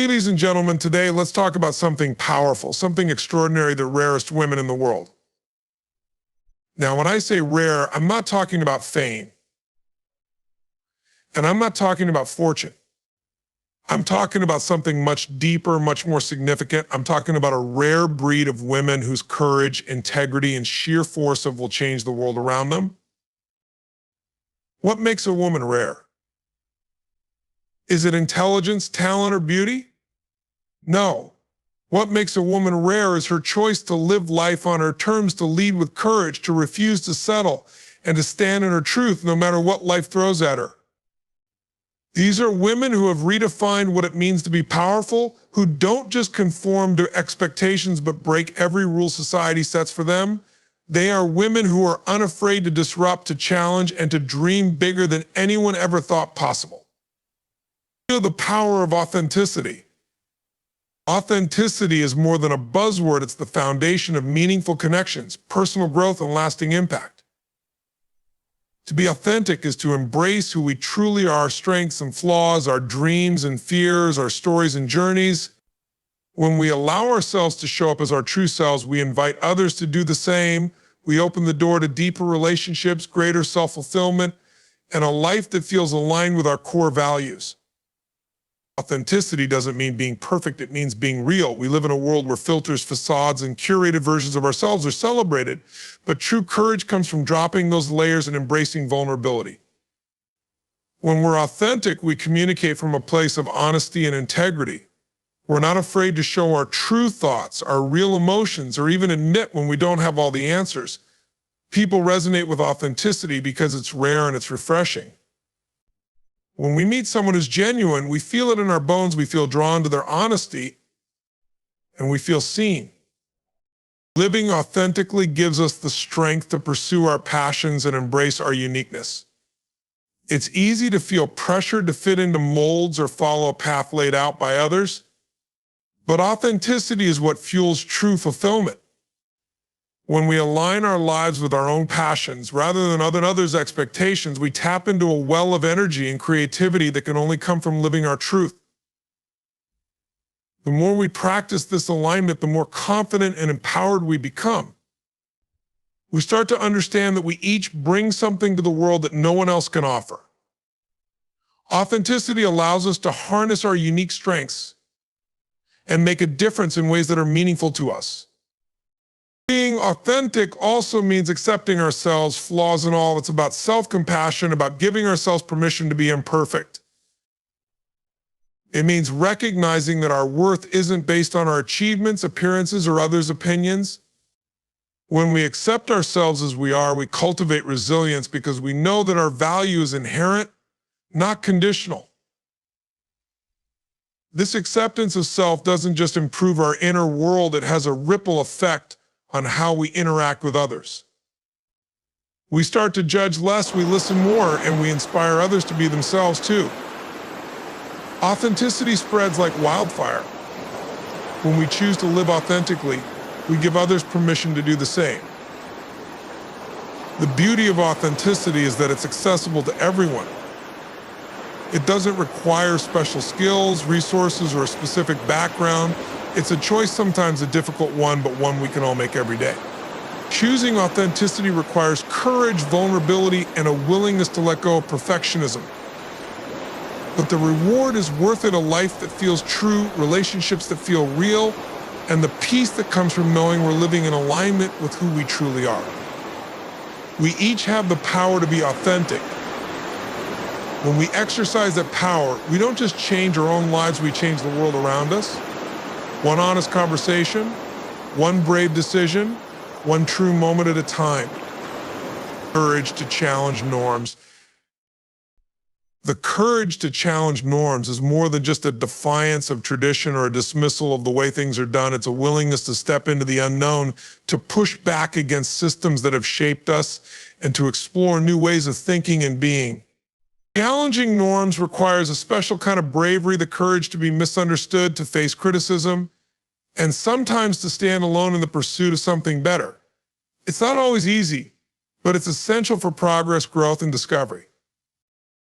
Ladies and gentlemen, today let's talk about something powerful, something extraordinary, the rarest women in the world. Now, when I say rare, I'm not talking about fame. And I'm not talking about fortune. I'm talking about something much deeper, much more significant. I'm talking about a rare breed of women whose courage, integrity, and sheer force will change the world around them. What makes a woman rare? Is it intelligence, talent, or beauty? No. What makes a woman rare is her choice to live life on her terms, to lead with courage, to refuse to settle, and to stand in her truth no matter what life throws at her. These are women who have redefined what it means to be powerful, who don't just conform to expectations but break every rule society sets for them. They are women who are unafraid to disrupt, to challenge, and to dream bigger than anyone ever thought possible. Feel the power of authenticity. Authenticity is more than a buzzword, it's the foundation of meaningful connections, personal growth, and lasting impact. To be authentic is to embrace who we truly are, our strengths and flaws, our dreams and fears, our stories and journeys. When we allow ourselves to show up as our true selves, we invite others to do the same. We open the door to deeper relationships, greater self-fulfillment, and a life that feels aligned with our core values. Authenticity doesn't mean being perfect, it means being real. We live in a world where filters, facades, and curated versions of ourselves are celebrated, but true courage comes from dropping those layers and embracing vulnerability. When we're authentic, we communicate from a place of honesty and integrity. We're not afraid to show our true thoughts, our real emotions, or even admit when we don't have all the answers. People resonate with authenticity because it's rare and it's refreshing. When we meet someone who's genuine, we feel it in our bones, we feel drawn to their honesty, and we feel seen. Living authentically gives us the strength to pursue our passions and embrace our uniqueness. It's easy to feel pressured to fit into molds or follow a path laid out by others, but authenticity is what fuels true fulfillment. When we align our lives with our own passions rather than others' expectations, we tap into a well of energy and creativity that can only come from living our truth. The more we practice this alignment, the more confident and empowered we become. We start to understand that we each bring something to the world that no one else can offer. Authenticity allows us to harness our unique strengths and make a difference in ways that are meaningful to us. Being authentic also means accepting ourselves, flaws and all. It's about self-compassion, about giving ourselves permission to be imperfect. It means recognizing that our worth isn't based on our achievements, appearances, or others' opinions. When we accept ourselves as we are, we cultivate resilience because we know that our value is inherent, not conditional. This acceptance of self doesn't just improve our inner world, it has a ripple effect on how we interact with others. We start to judge less, we listen more, and we inspire others to be themselves too. Authenticity spreads like wildfire. When we choose to live authentically, we give others permission to do the same. The beauty of authenticity is that it's accessible to everyone. It doesn't require special skills, resources, or a specific background. It's a choice, sometimes a difficult one, but one we can all make every day. Choosing authenticity requires courage, vulnerability, and a willingness to let go of perfectionism. But the reward is worth it, a life that feels true, relationships that feel real, and the peace that comes from knowing we're living in alignment with who we truly are. We each have the power to be authentic. When we exercise that power, we don't just change our own lives, we change the world around us. One honest conversation, one brave decision, one true moment at a time. Courage to challenge norms. The courage to challenge norms is more than just a defiance of tradition or a dismissal of the way things are done. It's a willingness to step into the unknown, to push back against systems that have shaped us, and to explore new ways of thinking and being. Challenging norms requires a special kind of bravery, the courage to be misunderstood, to face criticism, and sometimes to stand alone in the pursuit of something better. It's not always easy, but it's essential for progress, growth, and discovery.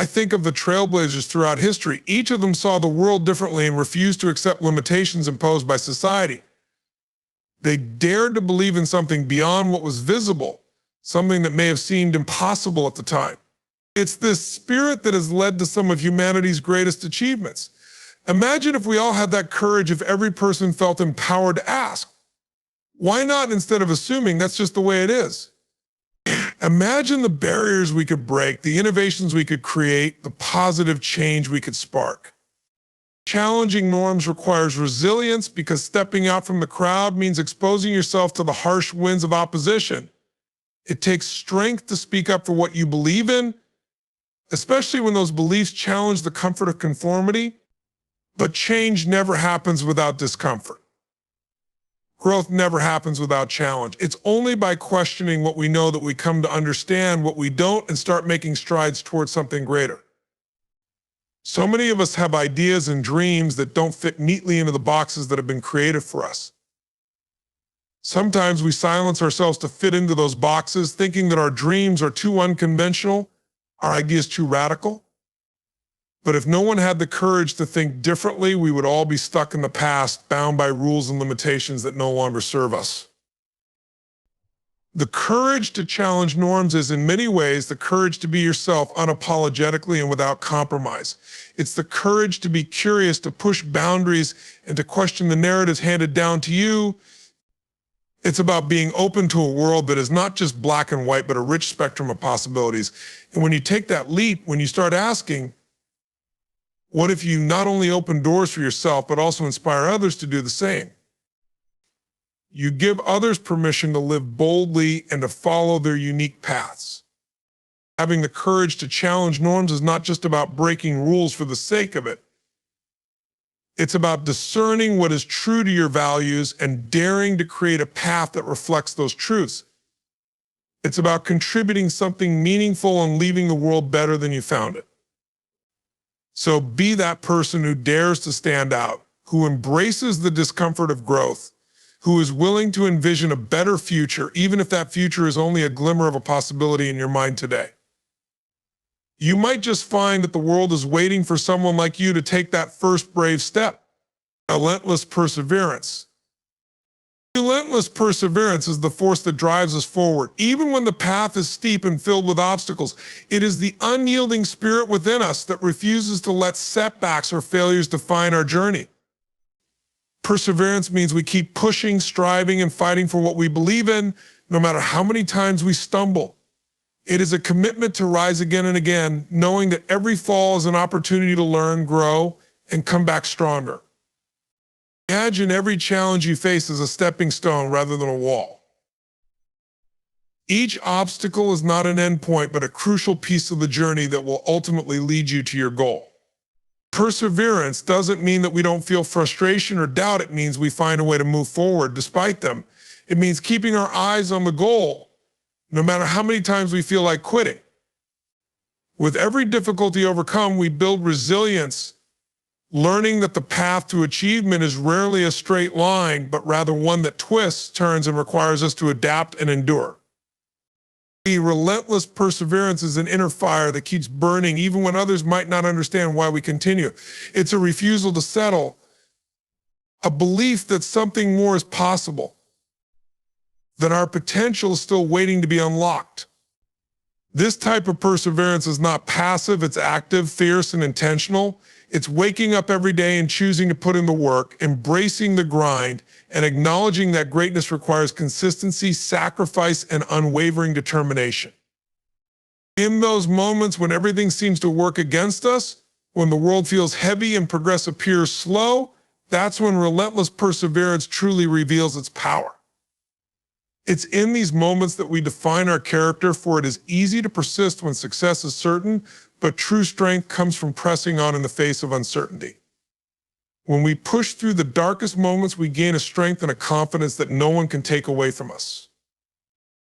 I think of the trailblazers throughout history. Each of them saw the world differently and refused to accept limitations imposed by society. They dared to believe in something beyond what was visible, something that may have seemed impossible at the time. It's this spirit that has led to some of humanity's greatest achievements. Imagine if we all had that courage, if every person felt empowered to ask. Why not, instead of assuming that's just the way it is? Imagine the barriers we could break, the innovations we could create, the positive change we could spark. Challenging norms requires resilience because stepping out from the crowd means exposing yourself to the harsh winds of opposition. It takes strength to speak up for what you believe in, especially when those beliefs challenge the comfort of conformity. But change never happens without discomfort. Growth never happens without challenge. It's only by questioning what we know that we come to understand what we don't and start making strides towards something greater. So many of us have ideas and dreams that don't fit neatly into the boxes that have been created for us. Sometimes we silence ourselves to fit into those boxes, thinking that our dreams are too unconventional, our ideas too radical. But if no one had the courage to think differently, we would all be stuck in the past, bound by rules and limitations that no longer serve us. The courage to challenge norms is in many ways the courage to be yourself unapologetically and without compromise. It's the courage to be curious, to push boundaries, and to question the narratives handed down to you. It's about being open to a world that is not just black and white, but a rich spectrum of possibilities. And when you take that leap, when you start asking, what if you not only open doors for yourself, but also inspire others to do the same? You give others permission to live boldly and to follow their unique paths. Having the courage to challenge norms is not just about breaking rules for the sake of it. It's about discerning what is true to your values and daring to create a path that reflects those truths. It's about contributing something meaningful and leaving the world better than you found it. So be that person who dares to stand out, who embraces the discomfort of growth, who is willing to envision a better future, even if that future is only a glimmer of a possibility in your mind today. You might just find that the world is waiting for someone like you to take that first brave step. Relentless perseverance. Relentless perseverance is the force that drives us forward. Even when the path is steep and filled with obstacles, it is the unyielding spirit within us that refuses to let setbacks or failures define our journey. Perseverance means we keep pushing, striving, and fighting for what we believe in, no matter how many times we stumble. It is a commitment to rise again and again, knowing that every fall is an opportunity to learn, grow, and come back stronger. Imagine every challenge you face as a stepping stone rather than a wall. Each obstacle is not an endpoint, but a crucial piece of the journey that will ultimately lead you to your goal. Perseverance doesn't mean that we don't feel frustration or doubt. It means we find a way to move forward despite them. It means keeping our eyes on the goal, no matter how many times we feel like quitting. With every difficulty overcome, we build resilience, learning that the path to achievement is rarely a straight line, but rather one that twists, turns, and requires us to adapt and endure. The relentless perseverance is an inner fire that keeps burning even when others might not understand why we continue. It's a refusal to settle, a belief that something more is possible, that our potential is still waiting to be unlocked. This type of perseverance is not passive, it's active, fierce, and intentional. It's waking up every day and choosing to put in the work, embracing the grind, and acknowledging that greatness requires consistency, sacrifice, and unwavering determination. In those moments when everything seems to work against us, when the world feels heavy and progress appears slow, that's when relentless perseverance truly reveals its power. It's in these moments that we define our character, for it is easy to persist when success is certain, but true strength comes from pressing on in the face of uncertainty. When we push through the darkest moments, we gain a strength and a confidence that no one can take away from us.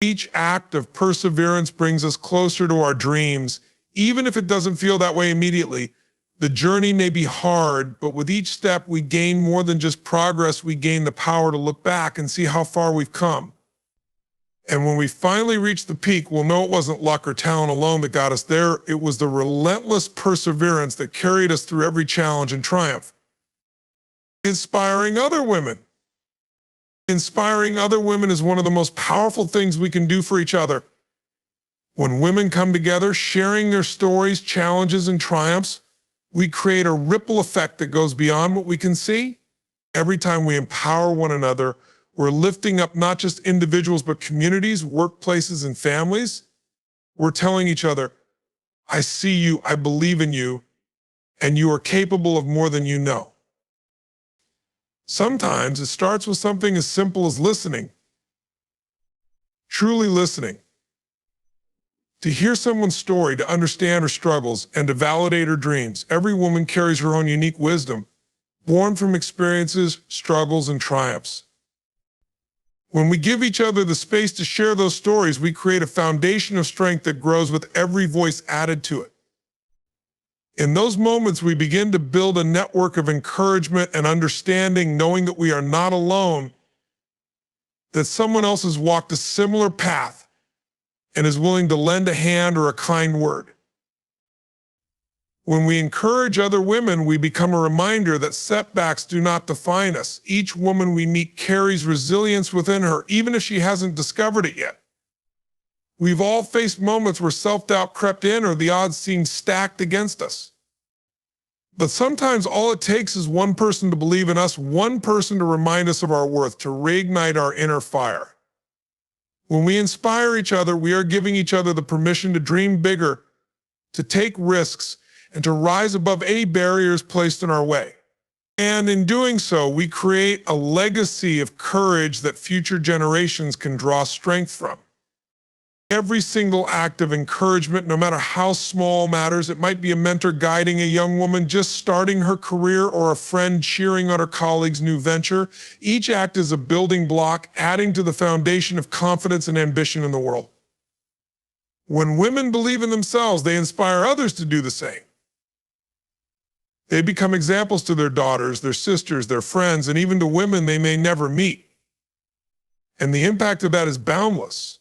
Each act of perseverance brings us closer to our dreams, even if it doesn't feel that way immediately. The journey may be hard, but with each step we gain more than just progress. We gain the power to look back and see how far we've come. And when we finally reach the peak, we'll know it wasn't luck or talent alone that got us there. It was the relentless perseverance that carried us through every challenge and triumph. Inspiring other women. Inspiring other women is one of the most powerful things we can do for each other. When women come together, sharing their stories, challenges, and triumphs, we create a ripple effect that goes beyond what we can see. Every time we empower one another, we're lifting up not just individuals, but communities, workplaces, and families. We're telling each other, I see you, I believe in you, and you are capable of more than you know. Sometimes it starts with something as simple as listening. Truly listening. To hear someone's story, to understand her struggles, and to validate her dreams. Every woman carries her own unique wisdom, born from experiences, struggles, and triumphs. When we give each other the space to share those stories, we create a foundation of strength that grows with every voice added to it. In those moments, we begin to build a network of encouragement and understanding, knowing that we are not alone, that someone else has walked a similar path and is willing to lend a hand or a kind word. When we encourage other women, we become a reminder that setbacks do not define us. Each woman we meet carries resilience within her, even if she hasn't discovered it yet. We've all faced moments where self-doubt crept in or the odds seemed stacked against us. But sometimes all it takes is one person to believe in us, one person to remind us of our worth, to reignite our inner fire. When we inspire each other, we are giving each other the permission to dream bigger, to take risks, and to rise above any barriers placed in our way. And in doing so, we create a legacy of courage that future generations can draw strength from. Every single act of encouragement, no matter how small, matters. It might be a mentor guiding a young woman just starting her career or a friend cheering on her colleague's new venture. Each act is a building block, adding to the foundation of confidence and ambition in the world. When women believe in themselves, they inspire others to do the same. They become examples to their daughters, their sisters, their friends, and even to women they may never meet. And the impact of that is boundless.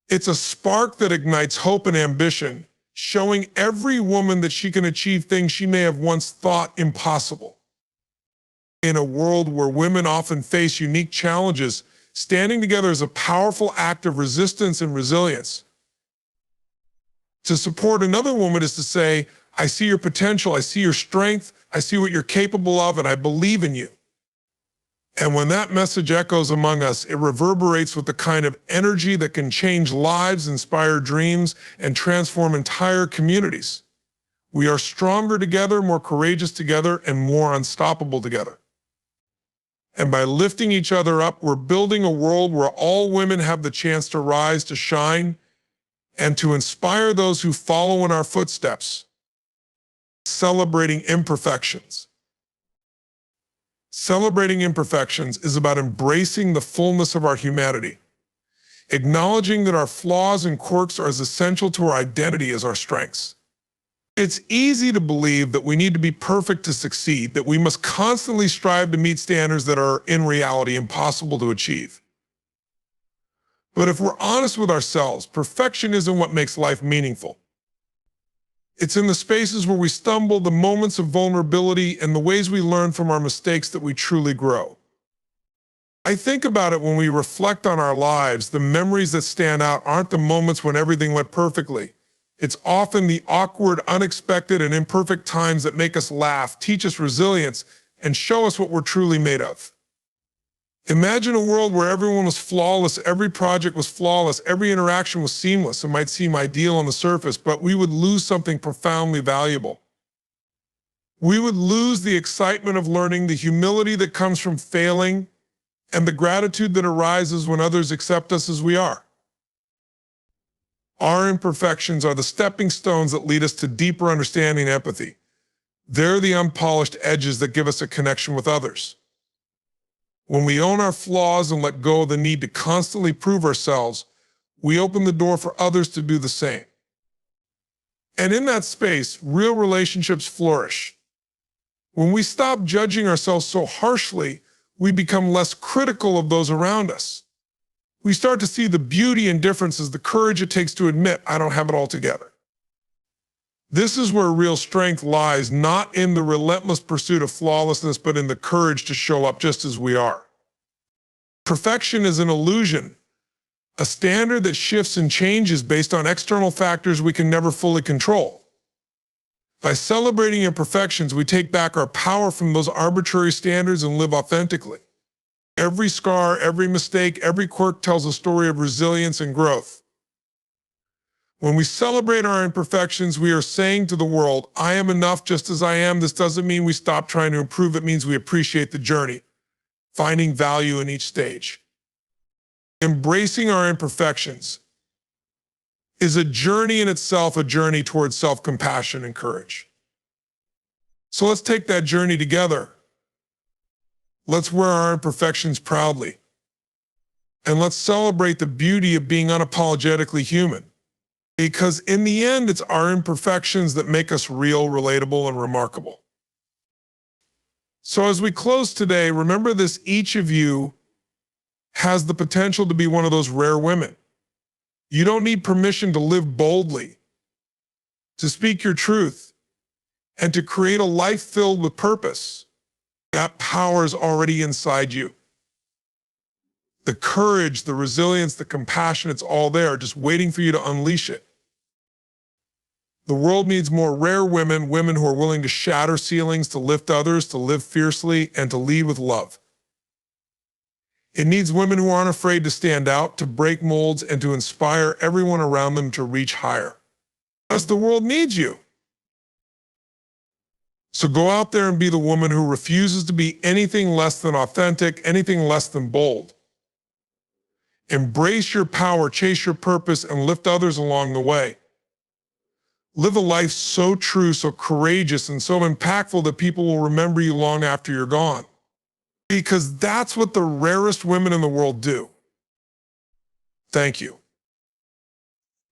It's a spark that ignites hope and ambition, showing every woman that she can achieve things she may have once thought impossible. In a world where women often face unique challenges, standing together is a powerful act of resistance and resilience. To support another woman is to say, I see your potential, I see your strength, I see what you're capable of, and I believe in you. And when that message echoes among us, it reverberates with the kind of energy that can change lives, inspire dreams, and transform entire communities. We are stronger together, more courageous together, and more unstoppable together. And by lifting each other up, we're building a world where all women have the chance to rise, to shine, and to inspire those who follow in our footsteps. Celebrating imperfections. Celebrating imperfections is about embracing the fullness of our humanity, acknowledging that our flaws and quirks are as essential to our identity as our strengths. It's easy to believe that we need to be perfect to succeed, that we must constantly strive to meet standards that are, in reality, impossible to achieve. But if we're honest with ourselves, perfection isn't what makes life meaningful. It's in the spaces where we stumble, the moments of vulnerability, and the ways we learn from our mistakes that we truly grow. I think about it when we reflect on our lives. The memories that stand out aren't the moments when everything went perfectly. It's often the awkward, unexpected, and imperfect times that make us laugh, teach us resilience, and show us what we're truly made of. Imagine a world where everyone was flawless, every project was flawless, every interaction was seamless. It might seem ideal on the surface, but we would lose something profoundly valuable. We would lose the excitement of learning, the humility that comes from failing, and the gratitude that arises when others accept us as we are. Our imperfections are the stepping stones that lead us to deeper understanding and empathy. They're the unpolished edges that give us a connection with others. When we own our flaws and let go of the need to constantly prove ourselves, we open the door for others to do the same. And in that space, real relationships flourish. When we stop judging ourselves so harshly, we become less critical of those around us. We start to see the beauty and differences, the courage it takes to admit, I don't have it all together. This is where real strength lies, not in the relentless pursuit of flawlessness, but in the courage to show up just as we are. Perfection is an illusion, a standard that shifts and changes based on external factors we can never fully control. By celebrating imperfections, we take back our power from those arbitrary standards and live authentically. Every scar, every mistake, every quirk tells a story of resilience and growth. When we celebrate our imperfections, we are saying to the world, I am enough just as I am. This doesn't mean we stop trying to improve. It means we appreciate the journey, finding value in each stage. Embracing our imperfections is a journey in itself, a journey towards self-compassion and courage. So let's take that journey together. Let's wear our imperfections proudly. And let's celebrate the beauty of being unapologetically human. Because in the end, it's our imperfections that make us real, relatable, and remarkable. So as we close today, remember this: each of you has the potential to be one of those rare women. You don't need permission to live boldly, to speak your truth, and to create a life filled with purpose. That power is already inside you. The courage, the resilience, the compassion, it's all there, just waiting for you to unleash it. The world needs more rare women, women who are willing to shatter ceilings, to lift others, to live fiercely, and to lead with love. It needs women who aren't afraid to stand out, to break molds, and to inspire everyone around them to reach higher. Because the world needs you. So go out there and be the woman who refuses to be anything less than authentic, anything less than bold. Embrace your power, chase your purpose, and lift others along the way. Live a life so true, so courageous, and so impactful that people will remember you long after you're gone. Because that's what the rarest women in the world do. Thank you.